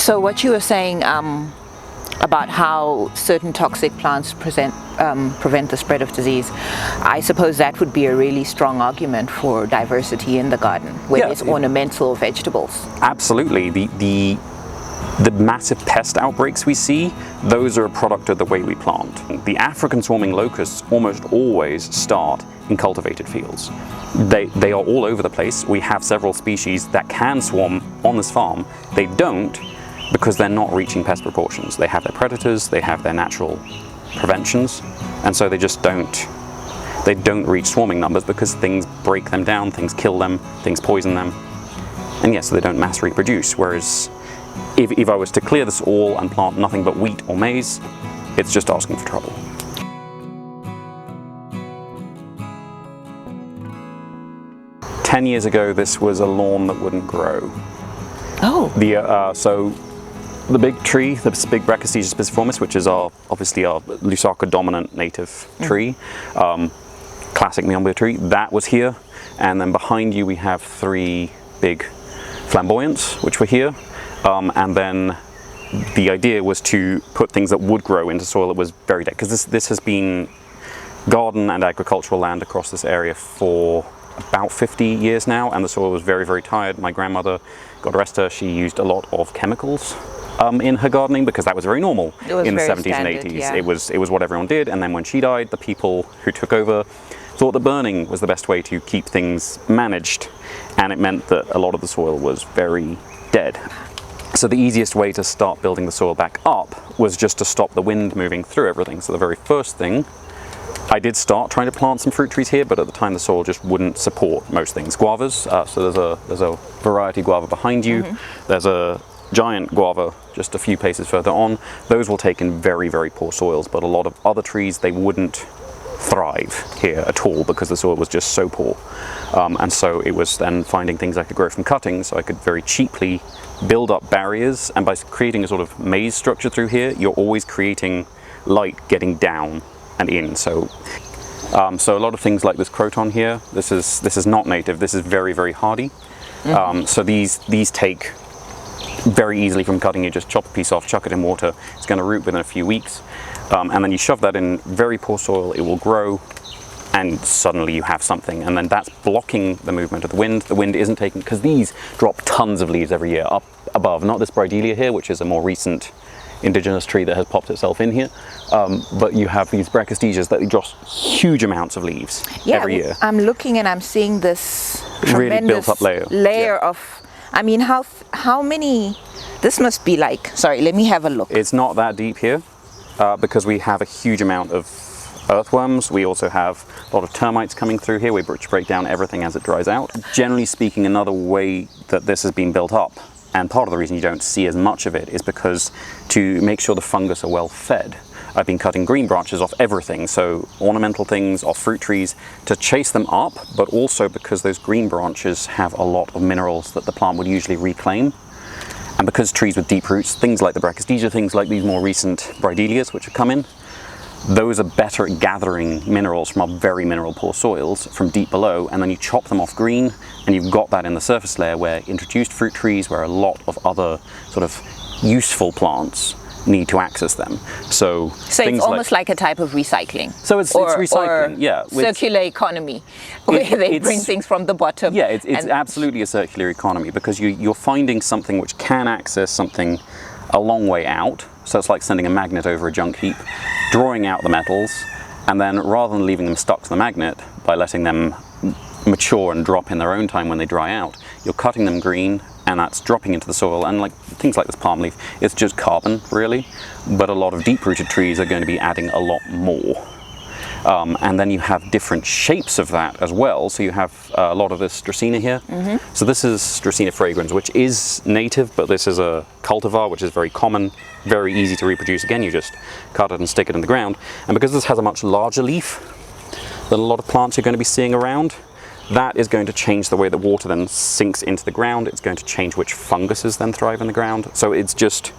So what you were saying about how certain toxic plants prevent the spread of disease, I suppose that would be a really strong argument for diversity in the garden, where there's ornamental vegetables. Absolutely. The massive pest outbreaks we see, those are a product of the way we plant. The African swarming locusts almost always start in cultivated fields. They are all over the place. We have several species that can swarm on this farm. They don't because they're not reaching pest proportions. They have their predators, they have their natural preventions, and so they just don't reach swarming numbers because things break them down, things kill them, things poison them, and yes, they don't mass reproduce. Whereas if I was to clear this all and plant nothing but wheat or maize, it's just asking for trouble. 10 years ago, this was a lawn that wouldn't grow. Oh. So the big tree, this big Brachystegia spiciformis, which is obviously our Lusaka dominant native tree, classic Miombo tree, that was here. And then behind you we have 3 big flamboyants, which were here. And then the idea was to put things that would grow into soil that was very dead, because this has been garden and agricultural land across this area for about 50 years now, and the soil was very, very tired. My grandmother, God rest her, she used a lot of chemicals in her gardening because that was very normal in the 70s and 80s. Yeah. It was what everyone did, and then when she died, the people who took over thought that burning was the best way to keep things managed, and it meant that a lot of the soil was very dead. So the easiest way to start building the soil back up was just to stop the wind moving through everything. So the very first thing, I did start trying to plant some fruit trees here, but at the time the soil just wouldn't support most things. Guavas, so there's a variety guava behind you. There's a giant guava just a few paces further on. Those will take in very, very poor soils, but a lot of other trees, they wouldn't thrive here at all because the soil was just so poor. And so it was then finding things I could grow from cuttings, so I could very cheaply build up barriers, and by creating a sort of maze structure through here, you're always creating light getting down and in. So a lot of things like this croton here, this is not native, this is very, very hardy. So these take very easily from cutting. You just chop a piece off, chuck it in water, it's going to root within a few weeks, and then you shove that in very poor soil, it will grow, and suddenly you have something, and then that's blocking the movement of the wind. The wind isn't taking, because these drop tons of leaves every year up above, not this Brydelia here, which is a more recent indigenous tree that has popped itself in here, but you have these Brachystegias that drop huge amounts of leaves every year. I'm looking and I'm seeing this Really tremendous built up layer of, I mean, how many, this must be like, sorry, let me have a look. It's not that deep here, because we have a huge amount of earthworms. We also have a lot of termites coming through here, which break down everything as it dries out. Generally speaking, another way that this has been built up, and part of the reason you don't see as much of it, is because to make sure the fungus are well fed, I've been cutting green branches off everything, so ornamental things, off fruit trees, to chase them up, but also because those green branches have a lot of minerals that the plant would usually reclaim. And because trees with deep roots, things like the Brachystegia, things like these more recent Brydelias which have come in, those are better at gathering minerals from our very mineral poor soils from deep below, and then you chop them off green, and you've got that in the surface layer where introduced fruit trees, where a lot of other sort of useful plants need to access them. So it's almost like a type of recycling. So it's recycling, yeah. Circular economy, where they bring things from the bottom. Yeah, it's absolutely a circular economy, because you're finding something which can access something a long way out. So it's like sending a magnet over a junk heap, drawing out the metals, and then rather than leaving them stuck to the magnet by letting them mature and drop in their own time when they dry out, you're cutting them green, and that's dropping into the soil. And like things like this palm leaf, it's just carbon really, but a lot of deep-rooted trees are going to be adding a lot more. And then you have different shapes of that as well. So you have a lot of this Dracaena here. So this is Dracaena fragrans, which is native, but this is a cultivar, which is very common, very easy to reproduce. Again, you just cut it and stick it in the ground. And because this has a much larger leaf than a lot of plants you're going to be seeing around, that is going to change the way the water then sinks into the ground. It's going to change which funguses then thrive in the ground. So it's just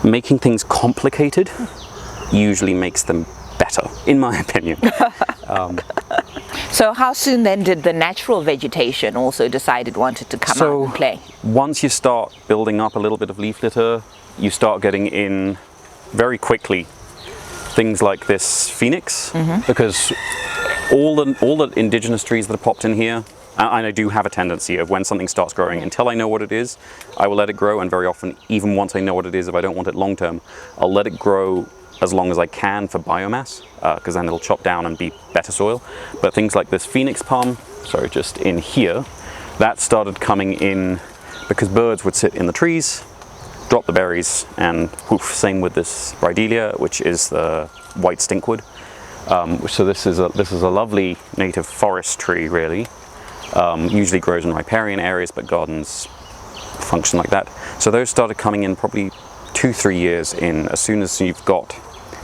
making things complicated usually makes them better, in my opinion. So how soon then did the natural vegetation also decide it wanted to come out and play? Once you start building up a little bit of leaf litter, you start getting in very quickly things like this phoenix, because all the indigenous trees that are popped in here, and I do have a tendency of when something starts growing, until I know what it is, I will let it grow, and very often, even once I know what it is, if I don't want it long term, I'll let it grow as long as I can for biomass, because then it'll chop down and be better soil. But things like this phoenix palm, sorry, just in here, that started coming in because birds would sit in the trees, drop the berries, and poof. Same with this brydelia, which is the white stinkwood. So this is a lovely native forest tree, really. Usually grows in riparian areas, but gardens function like that. So those started coming in probably 2-3 years in. As soon as you've got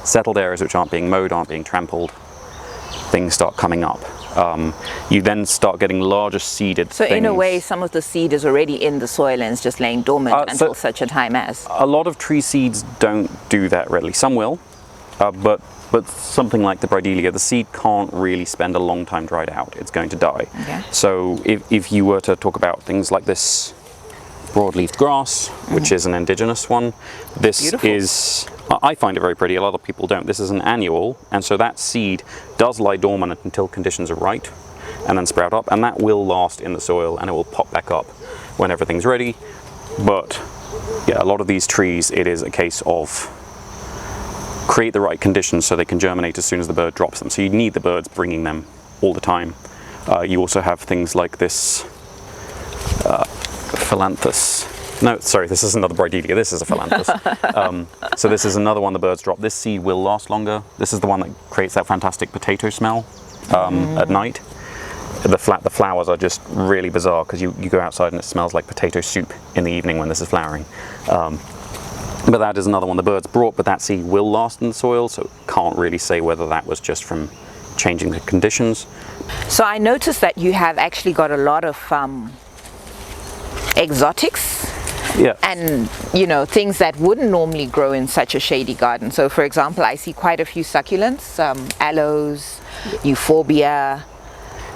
settled areas which aren't being mowed, aren't being trampled, things start coming up. You then start getting larger seeded So things. in a way, some of the seed is already in the soil and it's just laying dormant until such a time as. A lot of tree seeds don't do that readily. Some will, but something like the brydelia, the seed can't really spend a long time dried out. It's going to die. Okay. So if you were to talk about things like this broadleaf grass, which is an indigenous one, this Beautiful. is, I find it very pretty, a lot of people don't. This is an annual, and so that seed does lie dormant until conditions are right, and then sprout up, and that will last in the soil, and it will pop back up when everything's ready. But yeah, a lot of these trees, it is a case of create the right conditions so they can germinate as soon as the bird drops them. So you need the birds bringing them all the time. You also have things like this Philanthus. No, sorry, this is another brydelia. This is a Philanthus. So this is another one the birds drop. This seed will last longer. This is the one that creates that fantastic potato smell at night. The flowers are just really bizarre because you go outside and it smells like potato soup in the evening when this is flowering. But that is another one the birds brought, but that seed will last in the soil, so can't really say whether that was just from changing the conditions. So I noticed that you have actually got a lot of exotics. Yeah. And, you know, things that wouldn't normally grow in such a shady garden. So, for example, I see quite a few succulents, aloes, euphorbia.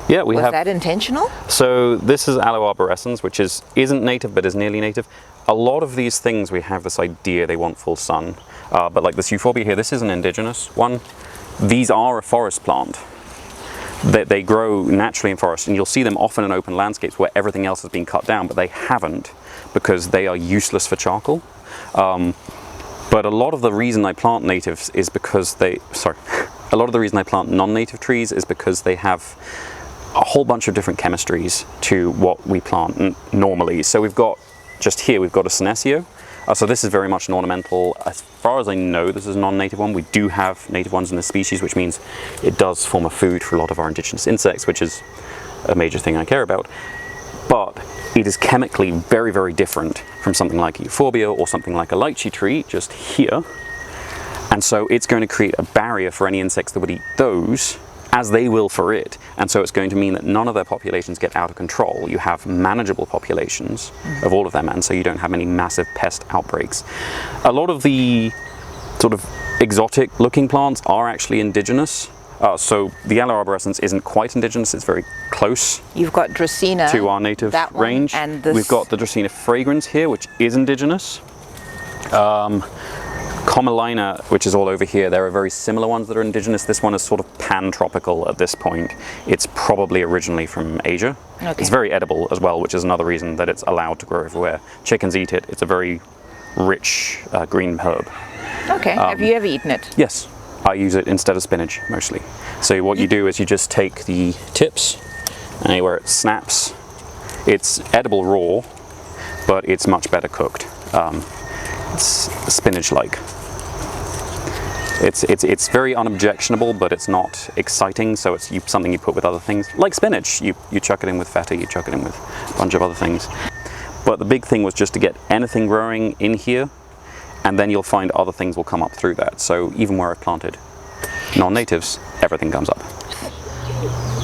Yeah, we Was have. that intentional? So this is Aloe arborescens, which isn't native but is nearly native. A lot of these things we have this idea they want full sun, but like this euphorbia here, this is an indigenous one. These are a forest plant. They grow naturally in forests, and you'll see them often in open landscapes where everything else has been cut down, but they haven't because they are useless for charcoal. But a lot of the reason I plant natives is because a lot of the reason I plant non-native trees is because they have a whole bunch of different chemistries to what we plant normally. So we've got, just here, we've got a senecio. So this is very much an ornamental. As far as I know, this is a non-native one. We do have native ones in this species, which means it does form a food for a lot of our indigenous insects, which is a major thing I care about. But it is chemically very, very different from something like euphorbia or something like a lychee tree, just here. And so it's going to create a barrier for any insects that would eat those, as they will for it. And so it's going to mean that none of their populations get out of control. You have manageable populations of all of them, and so you don't have any massive pest outbreaks. A lot of the sort of exotic looking plants are actually indigenous. So the Aloe arborescens isn't quite indigenous, it's very close. You've got Dracaena, to our native range. And this... We've got the Dracaena fragrans here, which is indigenous. Commelina, which is all over here, there are very similar ones that are indigenous. This one is sort of pan-tropical at this point. It's probably originally from Asia. Okay. It's very edible as well, which is another reason that it's allowed to grow everywhere. Chickens eat it. It's a very rich green herb. Okay, have you ever eaten it? Yes, I use it instead of spinach mostly. So what you do is you just take the tips, and where it snaps, it's edible raw, but it's much better cooked. It's spinach-like. It's very unobjectionable, but it's not exciting, so it's something you put with other things. Like spinach, you chuck it in with feta, you chuck it in with a bunch of other things. But the big thing was just to get anything growing in here, and then you'll find other things will come up through that. So even where I've planted non-natives, everything comes up.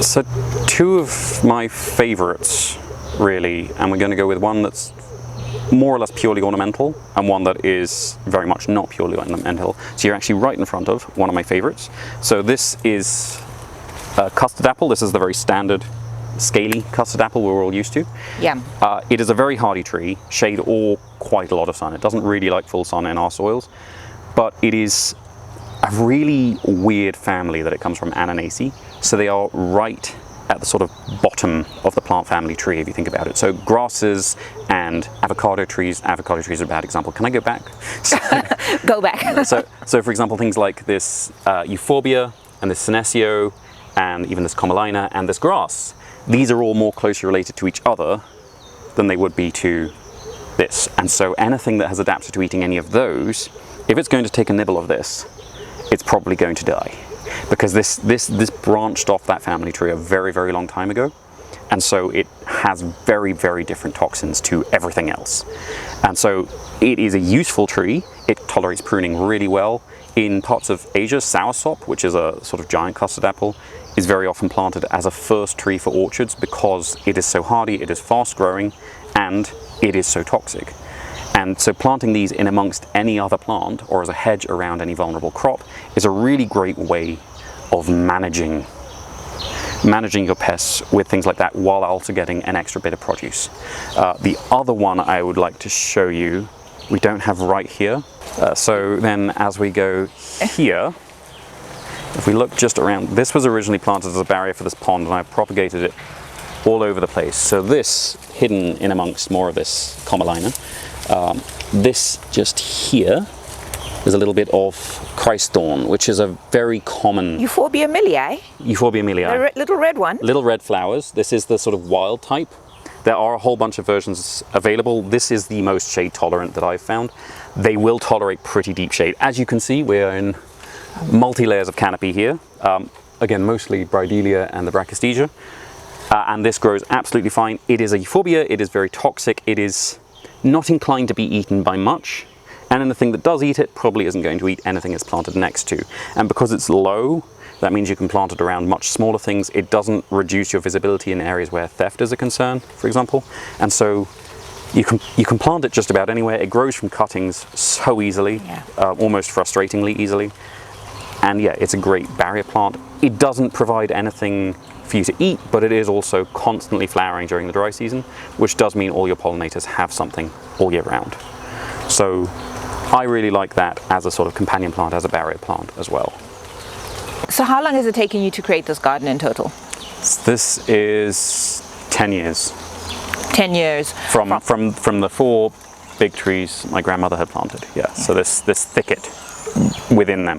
So two of my favorites, really, and we're going to go with one that's more or less purely ornamental, and one that is very much not purely ornamental. So you're actually right in front of one of my favorites. So this is custard apple. This is the very standard scaly custard apple we're all used to. Yeah. It is a very hardy tree, shade or quite a lot of sun. It doesn't really like full sun in our soils, but it is a really weird family that it comes from, Ananaceae. So they are right at the sort of bottom of the plant family tree, if you think about it. So grasses and avocado trees are a bad example. Can I go back? Go back. so for example, things like this euphorbia and this senecio and even this commelina and this grass, these are all more closely related to each other than they would be to this. And so anything that has adapted to eating any of those, if it's going to take a nibble of this, it's probably going to die. Because this branched off that family tree a very, very long time ago. And so it has very, very different toxins to everything else. And so it is a useful tree. It tolerates pruning really well. In parts of Asia, soursop, which is a sort of giant custard apple, is very often planted as a first tree for orchards because it is so hardy, it is fast growing, and it is so toxic. And so planting these in amongst any other plant or as a hedge around any vulnerable crop is a really great way of managing your pests with things like that while also getting an extra bit of produce. The other one I would like to show you, we don't have right here. So then as we go here, if we look just around, this was originally planted as a barrier for this pond and I've propagated it all over the place. So this, hidden in amongst more of this commelina, this just here is a little bit of Christ thorn, which is a very common... Euphorbia millii? Euphorbia millii. The little red one? Little red flowers. This is the sort of wild type. There are a whole bunch of versions available. This is the most shade tolerant that I've found. They will tolerate pretty deep shade. As you can see, we're in multi-layers of canopy here. Again, mostly Brydelia and the Brachystegia. And this grows absolutely fine. It is a euphorbia. It is very toxic. It is not inclined to be eaten by much. And anything that does eat it probably isn't going to eat anything it's planted next to. And because it's low, that means you can plant it around much smaller things. It doesn't reduce your visibility in areas where theft is a concern, for example. And so you can plant it just about anywhere. It grows from cuttings so easily, almost frustratingly easily. And yeah, it's a great barrier plant. It doesn't provide anything for you to eat, but it is also constantly flowering during the dry season, which does mean all your pollinators have something all year round. So I really like that as a sort of companion plant, as a barrier plant as well. So how long has it taken you to create this garden in total? This is 10 years. 10 years. From the 4 big trees my grandmother had planted, yeah. So this thicket within them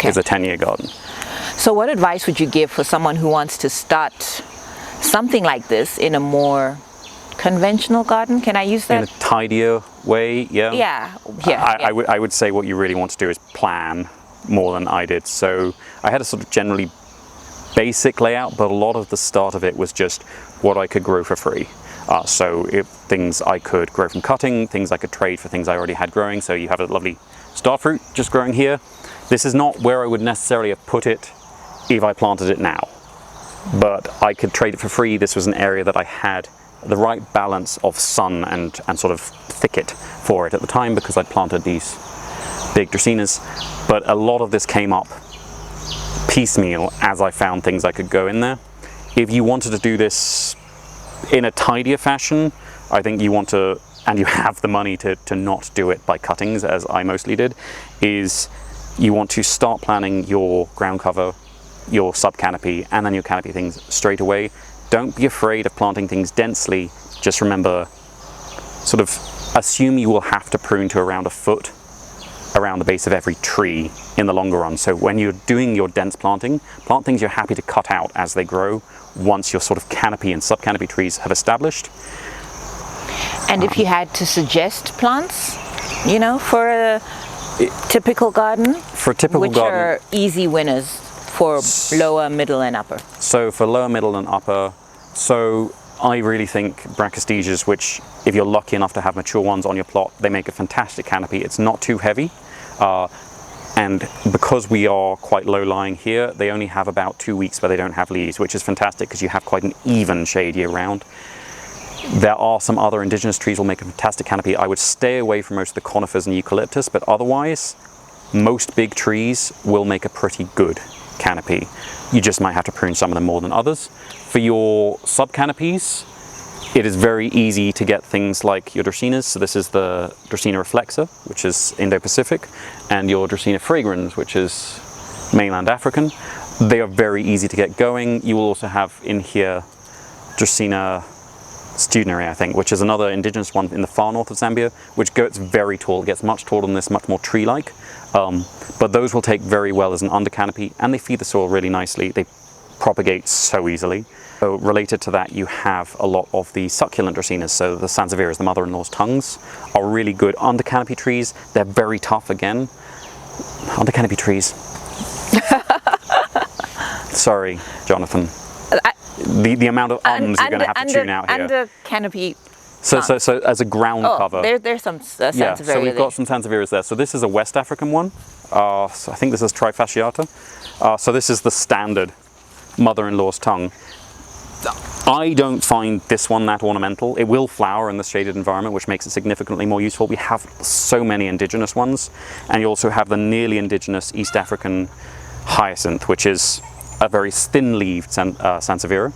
is a 10-year garden. So what advice would you give for someone who wants to start something like this in a more conventional garden? Can I use that? In a tidier way, yeah. I would say what you really want to do is plan more than I did. So I had a sort of generally basic layout, but a lot of the start of it was just what I could grow for free. So things I could grow from cutting, things I could trade for things I already had growing. So you have a lovely star fruit just growing here. This is not where I would necessarily have put it if I planted it now, but I could trade it for free. This was an area that I had the right balance of sun and sort of thicket for it at the time because I'd planted these big dracaenas. But a lot of this came up piecemeal as I found things I could go in there. If you wanted to do this in a tidier fashion, I think you want to, and you have the money to not do it by cuttings, as I mostly did, is you want to start planning your ground cover, your sub canopy, and then your canopy things straight away. Don't be afraid of planting things densely. Just remember, sort of assume you will have to prune to around a foot around the base of every tree in the longer run. So when you're doing your dense planting, plant things you're happy to cut out as they grow once your sort of canopy and sub canopy trees have established. And if you had to suggest plants, you know, for a typical garden, which are easy winners for lower, middle and upper? So for lower, middle and upper, so I really think Brachystegias, which if you're lucky enough to have mature ones on your plot, they make a fantastic canopy. It's not too heavy. And because we are quite low lying here, they only have about 2 weeks where they don't have leaves, which is fantastic because you have quite an even shade year round. There are some other indigenous trees will make a fantastic canopy. I would stay away from most of the conifers and eucalyptus, but otherwise, most big trees will make a pretty good canopy. You just might have to prune some of them more than others. For your sub-canopies, it is very easy to get things like your Dracaenas. So this is the Dracaena reflexa, which is Indo-Pacific, and your Dracaena fragrans, which is mainland African. They are very easy to get going. You will also have in here Dracaena studinary, I think, which is another indigenous one in the far north of Zambia, which gets very tall. It gets much taller than this, much more tree-like. But those will take very well as an under canopy, and they feed the soil really nicely. They propagate so easily. So related to that, you have a lot of the succulent Dracaenas. So the Sansevieras, the mother-in-law's tongues, are really good under canopy trees. They're very tough again. Under canopy trees. Sorry, Jonathan. The amount of ums you're going to have to tune out here. Under canopy. So as a ground cover. There's some Sansevieria. Yeah, so we've got some Sansevieras there. So this is a West African one. So I think this is Trifasciata. So this is the standard mother-in-law's tongue. I don't find this one that ornamental. It will flower in the shaded environment, which makes it significantly more useful. We have so many indigenous ones, and you also have the nearly indigenous East African hyacinth, which is a very thin-leaved Sanseviera.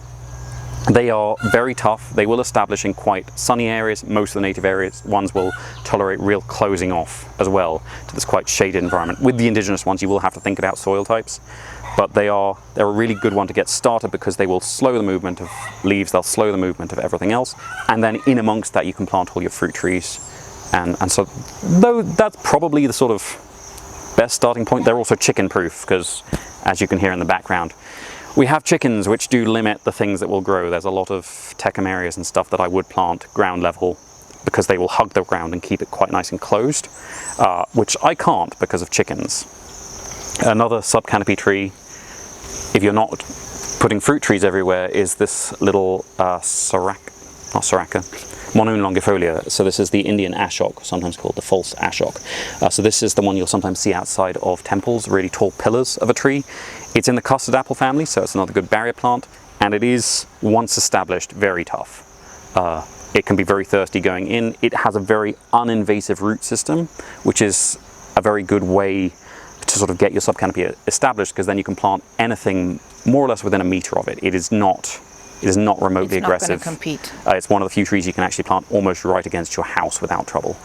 They are very tough. They will establish in quite sunny areas. Most of the native areas ones will tolerate real closing off as well to this quite shaded environment. With the indigenous ones, you will have to think about soil types, but they're a really good one to get started because they will slow the movement of leaves, they'll slow the movement of everything else, and then in amongst that you can plant all your fruit trees. And so though that's probably the sort of best starting point, they're also chicken proof because, as you can hear in the background, we have chickens, which do limit the things that will grow. There's a lot of techumerias and stuff that I would plant ground level because they will hug the ground and keep it quite nice and closed, which I can't because of chickens. Another sub-canopy tree, if you're not putting fruit trees everywhere, is this little Monun longifolia. So this is the Indian ashok, sometimes called the false ashok. So this is the one you'll sometimes see outside of temples, really tall pillars of a tree. It's in the custard apple family, so it's another good barrier plant, and it is, once established, very tough. It can be very thirsty going in. It has a very uninvasive root system, which is a very good way to sort of get your subcanopy established, because then you can plant anything more or less within a meter of it. It is not remotely aggressive. It's not going to compete. It's one of the few trees you can actually plant almost right against your house without trouble.